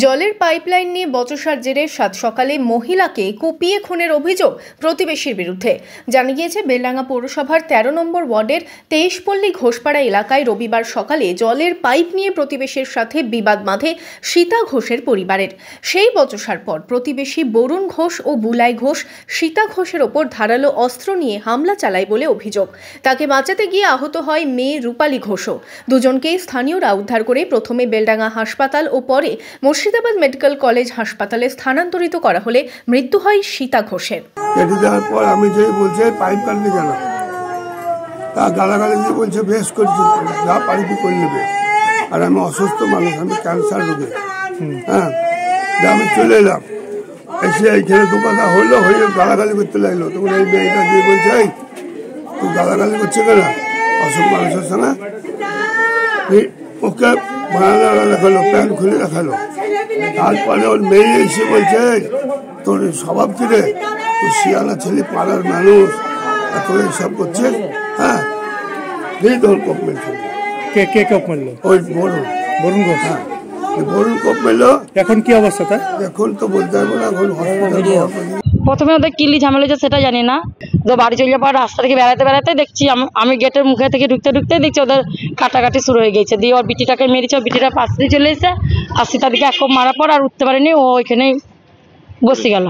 জলের পাইপলাইন নিয়ে বচসার জেরে সাত সকালে মহিলাকে কুপিয়ে খুনের অভিযোগ প্রতিবেশীর বিরুদ্ধে। জানা গিয়েছে, বেলডাঙ্গা পৌরসভার 13 নম্বর ওয়ার্ডের 23 পল্লী ঘোষপাড়া এলাকায় রবিবার সকালে জলের পাইপ নিয়ে প্রতিবেশীর সাথে বিবাদ বাঁধে সীতা ঘোষের পরিবারের। সেই বচসার পর প্রতিবেশী বরুণ ঘোষ ও বুলাই ঘোষ সীতা ঘোষের ওপর ধারালো অস্ত্র নিয়ে হামলা চালায় বলে অভিযোগ। তাকে বাঁচাতে গিয়ে আহত হয় মেয়ে রূপালী ঘোষও। দুজনকেই স্থানীয়রা উদ্ধার করে প্রথমে বেলডাঙ্গা হাসপাতাল ও পরে মুর্শিদাবাদ মেডিকেল কলেজ হাসপাতালে স্থানান্তরিত করা হলে মৃত্যু হয় সীতা ঘোষের। কেটে দেওয়ার পর আমি যে বলছে পাইপ কাটলে কেন, তা গালাগালি দিয়ে বলছে বেশ করছি, যা পাইপই করে নেবে। আর আমি অসুস্থ মানুষ, আমি ক্যান্সার রোগী। হ্যাঁ, আমি চলে এলাম, এসে এইখানে দু কথা হইলো, হয়ে গালাগালি করতে লাগলো। তখন এই মেয়েটা দিয়ে বলছে, এই তুই গালাগালি করছে কেন, অসুখ মানুষের সঙ্গে। ওকে বানানো দেখালো, প্যান্ট খুলে দেখালো। তারপরে ওর মেয়ে এসে বলছে, তোর স্বভাব কি রে, তোর শিয়ানা ছেলে, পাড়ার মানুষ, তোর এইসব করছে। হ্যাঁ, এই তোর কোপ মেলছে। কে কোপ মারলো? ওই বরুণ ঘোষ। হ্যাঁ, বরুণ কোপ মেললো। এখন কি অবস্থা তার? এখন তো বলতে পারবো না, এখন প্রথমে ওদের কিলি ঝামেলা হচ্ছে সেটা জানি না। তো বাড়ি চলে যাওয়ার রাস্তা থেকে বেড়াতে দেখছি, আমি গেটের মুখে থেকে ঢুকতে দেখছি ওদের কাটাকাটি শুরু হয়ে গেছে। দিয়ে ওর বিটিটাকে মেরেছে, ওর বিটিটা পাশ দিয়ে চলে এসেছে, আর সীতা দিকে এক কোপ মারার পর আর উঠতে পারেনি, ও ওইখানেই বসে গেল।